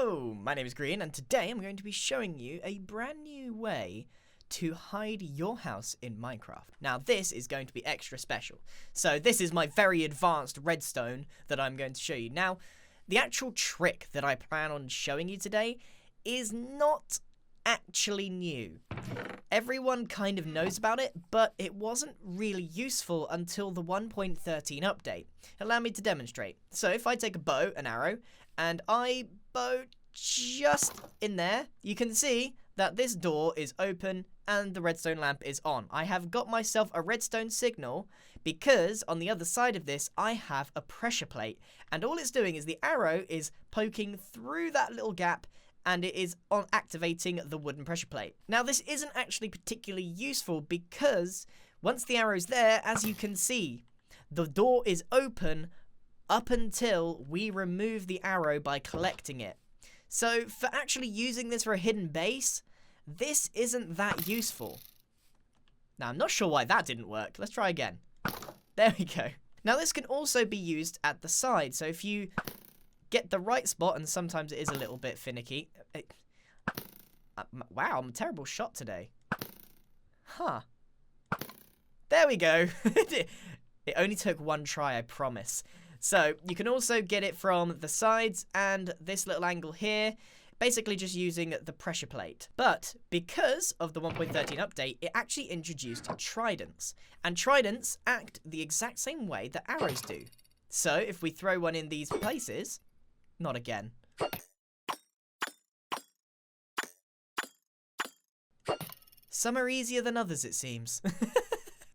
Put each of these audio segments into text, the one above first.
Hello, my name is Grian, and today I'm going to be showing you a brand new way to hide your house in Minecraft. Now this is going to be extra special. So this is my very advanced redstone that I'm going to show you. Now, the actual trick that I plan on showing you today is not actually new. Everyone kind of knows about it, but it wasn't really useful until the 1.13 update. Allow me to demonstrate. So if I take a bow, an arrow, and I bow just in there, you can see that this door is open and the redstone lamp is on. I have got myself a redstone signal because on the other side of this I have a pressure plate, and all it's doing is the arrow is poking through that little gap and it is on activating the wooden pressure plate. Now this isn't actually particularly useful because once the arrow's there, as you can see, the door is open up until we remove the arrow by collecting it. So for actually using this for a hidden base, this isn't that useful. Now I'm not sure why that didn't work. Let's try again. There we go. Now this can also be used at the side. So if you get the right spot, and sometimes it is a little bit finicky. Wow, I'm a terrible shot today. Huh. There we go. It only took one try, I promise. So you can also get it from the sides and this little angle here, basically just using the pressure plate. But because of the 1.13 update, it actually introduced tridents. And tridents act the exact same way that arrows do. So if we throw one in these places, not again. Some are easier than others, it seems.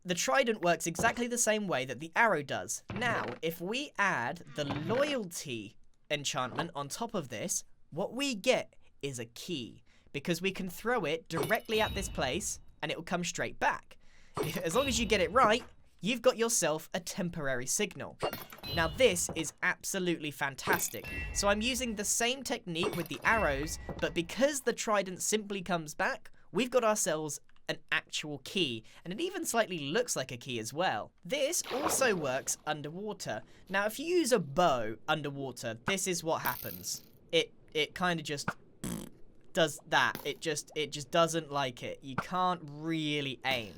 The trident works exactly the same way that the arrow does. Now, if we add the loyalty enchantment on top of this, what we get is a key, because we can throw it directly at this place and it will come straight back. As long as you get it right, you've got yourself a temporary signal. Now this is absolutely fantastic. So I'm using the same technique with the arrows, but because the trident simply comes back, we've got ourselves an actual key, and it even slightly looks like a key as well. This also works underwater. Now if you use a bow underwater, this is what happens. It kind of just does that. It just doesn't like it. You can't really aim.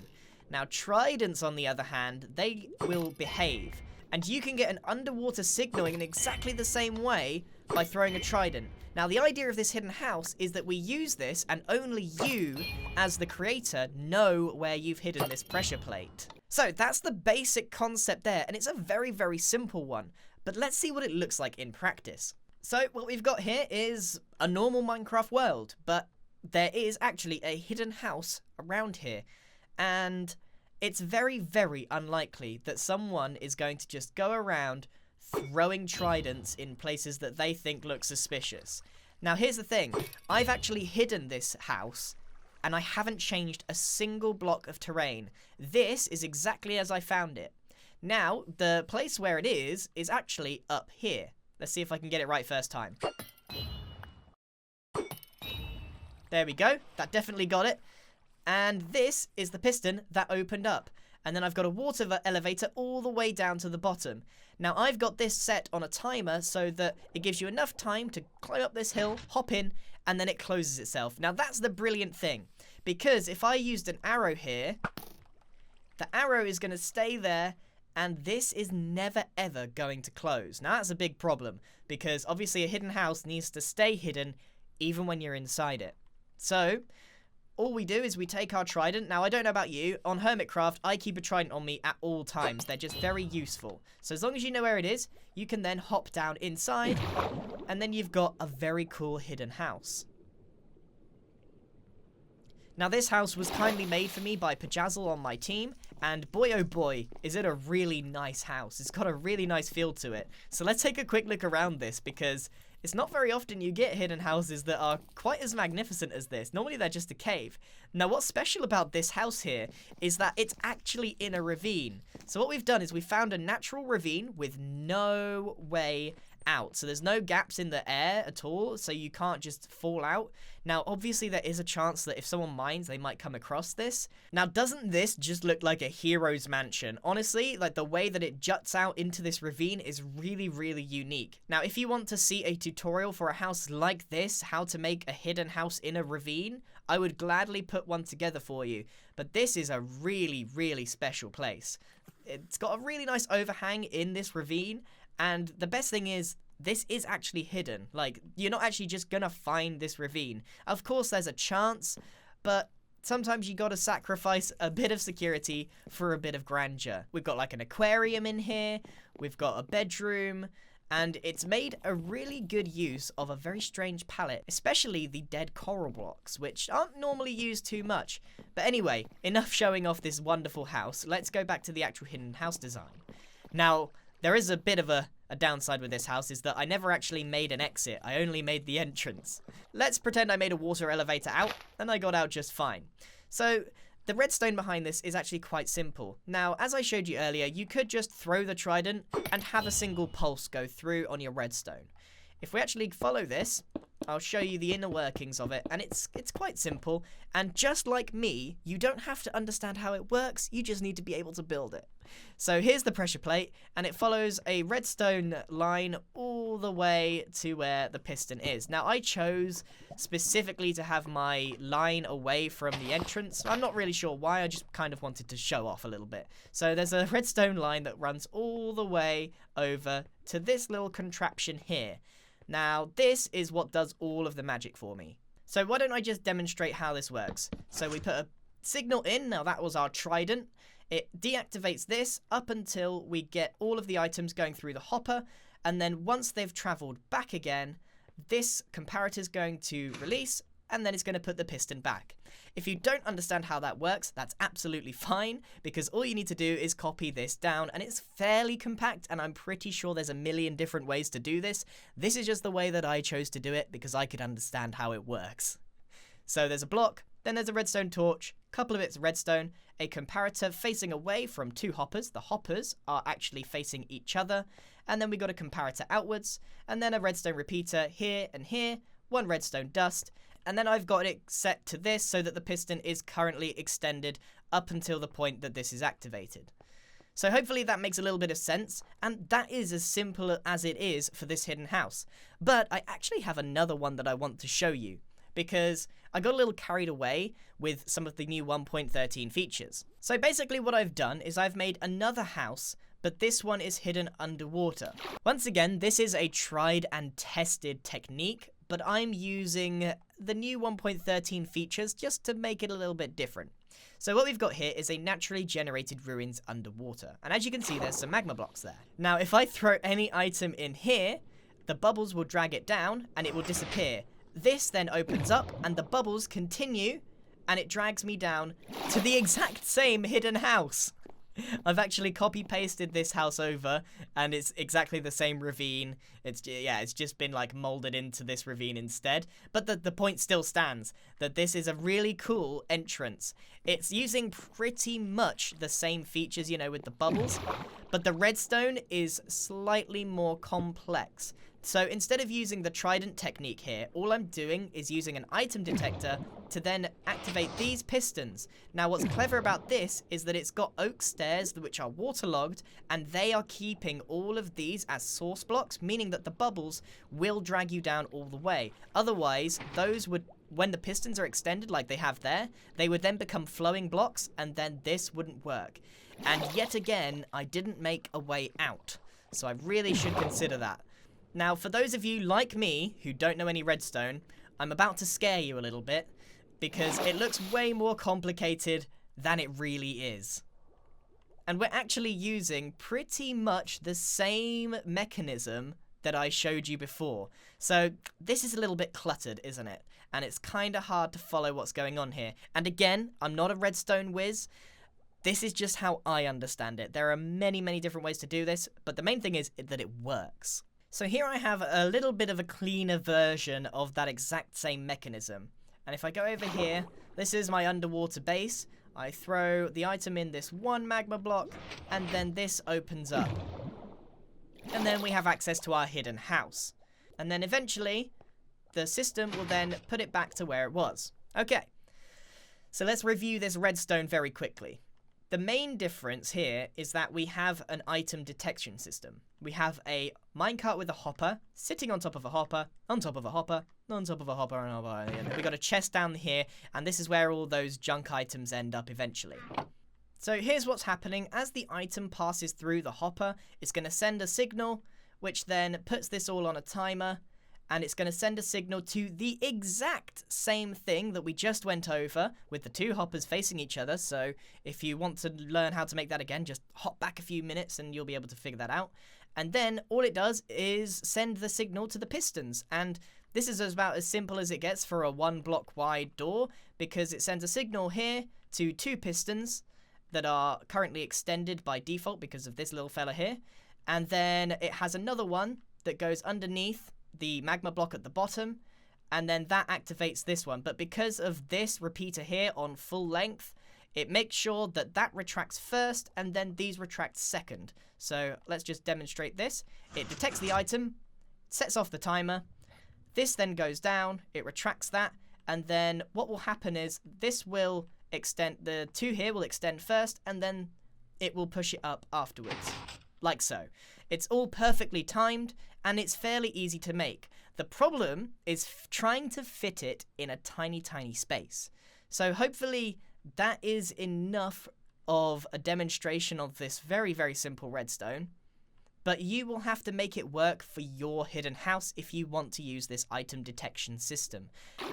Now tridents, on the other hand, they will behave, and you can get an underwater signaling in exactly the same way by throwing a trident. Now the idea of this hidden house is that we use this and only you, as the creator, know where you've hidden this pressure plate. So that's the basic concept there, and it's a very, very simple one. But let's see what it looks like in practice. So what we've got here is a normal Minecraft world, but there is actually a hidden house around here. And it's very, very unlikely that someone is going to just go around throwing tridents in places that they think look suspicious. Now here's the thing, I've actually hidden this house and I haven't changed a single block of terrain. This is exactly as I found it. Now the place where it is actually up here. Let's see if I can get it right first time. There we go, that definitely got it. And this is the piston that opened up. And then I've got a water elevator all the way down to the bottom. Now I've got this set on a timer so that it gives you enough time to climb up this hill, hop in, and then it closes itself. Now that's the brilliant thing, because if I used an arrow here, the arrow is going to stay there and this is never ever going to close. Now that's a big problem, because obviously a hidden house needs to stay hidden even when you're inside it. So all we do is we take our trident. Now, I don't know about you. On Hermitcraft, I keep a trident on me at all times. They're just very useful. So as long as you know where it is, you can then hop down inside, and then you've got a very cool hidden house. Now, this house was kindly made for me by Pajazzle on my team, and boy oh boy, is it a really nice house. It's got a really nice feel to it. So let's take a quick look around this, because it's not very often you get hidden houses that are quite as magnificent as this. Normally they're just a cave. Now what's special about this house here is that it's actually in a ravine. So what we've done is we found a natural ravine with no way out. So there's no gaps in the air at all, so you can't just fall out. Now, obviously, there is a chance that if someone mines, they might come across this. Now, doesn't this just look like a hero's mansion? Honestly, like the way that it juts out into this ravine is really, really unique. Now, if you want to see a tutorial for a house like this, how to make a hidden house in a ravine, I would gladly put one together for you. But this is a really, really special place. It's got a really nice overhang in this ravine, and the best thing is, this is actually hidden. Like, you're not actually just gonna find this ravine. Of course, there's a chance, but sometimes you gotta sacrifice a bit of security for a bit of grandeur. We've got like an aquarium in here, we've got a bedroom, and it's made a really good use of a very strange palette, especially the dead coral blocks, which aren't normally used too much. But anyway, enough showing off this wonderful house. Let's go back to the actual hidden house design. Now, there is a bit of a downside with this house, is that I never actually made an exit. I only made the entrance. Let's pretend I made a water elevator out, and I got out just fine. So, the redstone behind this is actually quite simple. Now, as I showed you earlier, you could just throw the trident and have a single pulse go through on your redstone. If we actually follow this, I'll show you the inner workings of it, and it's quite simple. And just like me, you don't have to understand how it works, you just need to be able to build it. So here's the pressure plate, and it follows a redstone line all the way to where the piston is. Now, I chose specifically to have my line away from the entrance. I'm not really sure why, I just kind of wanted to show off a little bit. So there's a redstone line that runs all the way over to this little contraption here. Now, this is what does all of the magic for me. So why don't I just demonstrate how this works? So we put a signal in. Now, that was our trident. It deactivates this up until we get all of the items going through the hopper. And then once they've traveled back again, this comparator is going to release, and then it's going to put the piston back. If you don't understand how that works, that's absolutely fine, because all you need to do is copy this down, and it's fairly compact, and I'm pretty sure there's a million different ways to do this. This is just the way that I chose to do it, because I could understand how it works. So there's a block, then there's a redstone torch, couple of bits of redstone, a comparator facing away from two hoppers. The hoppers are actually facing each other, and then we got a comparator outwards, and then a redstone repeater here and here, one redstone dust, and then I've got it set to this so that the piston is currently extended up until the point that this is activated. So hopefully that makes a little bit of sense, and that is as simple as it is for this hidden house. But I actually have another one that I want to show you, because I got a little carried away with some of the new 1.13 features. So basically what I've done is I've made another house, but this one is hidden underwater. Once again, this is a tried and tested technique, but I'm using the new 1.13 features just to make it a little bit different. So what we've got here is a naturally generated ruins underwater. And as you can see, there's some magma blocks there. Now, if I throw any item in here, the bubbles will drag it down and it will disappear. This then opens up and the bubbles continue and it drags me down to the exact same hidden house. I've actually copy-pasted this house over, and it's exactly the same ravine. It's just been like molded into this ravine instead. But the point still stands that this is a really cool entrance. It's using pretty much the same features, with the bubbles, but the redstone is slightly more complex. So instead of using the trident technique here, all I'm doing is using an item detector to then activate these pistons. Now what's clever about this is that it's got oak stairs which are waterlogged, and they are keeping all of these as source blocks, meaning that the bubbles will drag you down all the way. Otherwise, those would, when the pistons are extended like they have there, they would then become flowing blocks, and then this wouldn't work. And yet again, I didn't make a way out. So I really should consider that. Now, for those of you like me who don't know any redstone, I'm about to scare you a little bit because it looks way more complicated than it really is. And we're actually using pretty much the same mechanism that I showed you before. So this is a little bit cluttered, isn't it? And it's kind of hard to follow what's going on here. And again, I'm not a redstone whiz. This is just how I understand it. There are many, many different ways to do this, but the main thing is that it works. So here I have a little bit of a cleaner version of that exact same mechanism. And if I go over here, this is my underwater base. I throw the item in this one magma block, and then this opens up. And then we have access to our hidden house. And then eventually, the system will then put it back to where it was. Okay, so let's review this redstone very quickly. The main difference here is that we have an item detection system. We have a minecart with a hopper, sitting on top of a hopper, on top of a hopper, on top of a hopper, and then we got a chest down here, and this is where all those junk items end up eventually. So here's what's happening. As the item passes through the hopper, it's going to send a signal, which then puts this all on a timer, and it's going to send a signal to the exact same thing that we just went over with the two hoppers facing each other. So if you want to learn how to make that again, just hop back a few minutes and you'll be able to figure that out. And then all it does is send the signal to the pistons. And this is about as simple as it gets for a 1 block wide door, because it sends a signal here to 2 pistons that are currently extended by default because of this little fella here. And then it has another one that goes underneath the magma block at the bottom, and then that activates this one. But because of this repeater here on full length, it makes sure that that retracts first and then these retract second. So let's just demonstrate this. It detects the item, sets off the timer, this then goes down, it retracts that, and then what will happen is this will extend, the 2 here will extend first, and then it will push it up afterwards, like so. It's all perfectly timed, and it's fairly easy to make. The problem is trying to fit it in a tiny, tiny space. So hopefully that is enough of a demonstration of this very, very simple redstone. But you will have to make it work for your hidden house if you want to use this item detection system.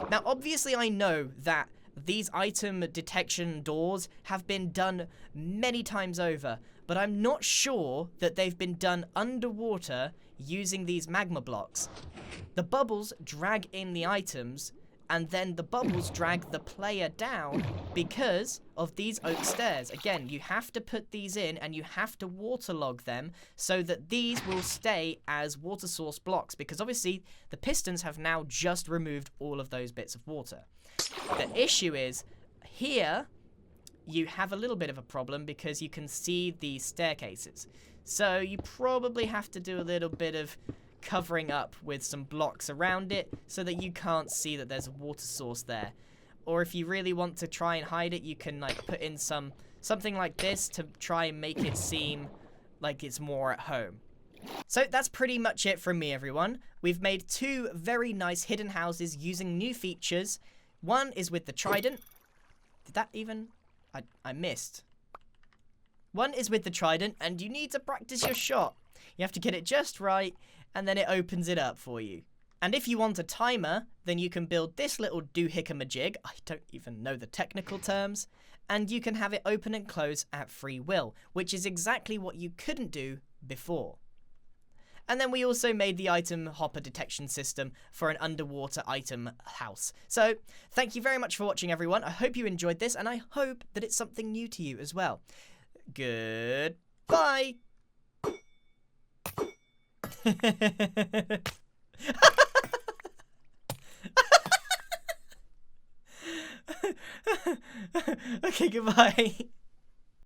Now, obviously, I know that these item detection doors have been done many times over, but I'm not sure that they've been done underwater using these magma blocks. The bubbles drag in the items, and then the bubbles drag the player down because of these oak stairs. Again, you have to put these in and you have to waterlog them so that these will stay as water source blocks, because obviously the pistons have now just removed all of those bits of water. The issue is here you have a little bit of a problem because you can see these staircases. So you probably have to do a little bit of covering up with some blocks around it so that you can't see that there's a water source there. Or if you really want to try and hide it, you can like put in something like this to try and make it seem like it's more at home. So that's pretty much it from me, everyone. We've made 2 very nice hidden houses using new features. One is with the trident. Did that even... I missed. One is with the trident, and you need to practice your shot. You have to get it just right, and then it opens it up for you. And if you want a timer, then you can build this little doohickamajig. I don't even know the technical terms. And you can have it open and close at free will, which is exactly what you couldn't do before. And then we also made the item hopper detection system for an underwater item house. So thank you very much for watching, everyone. I hope you enjoyed this, and I hope that it's something new to you as well. Goodbye. Okay, goodbye.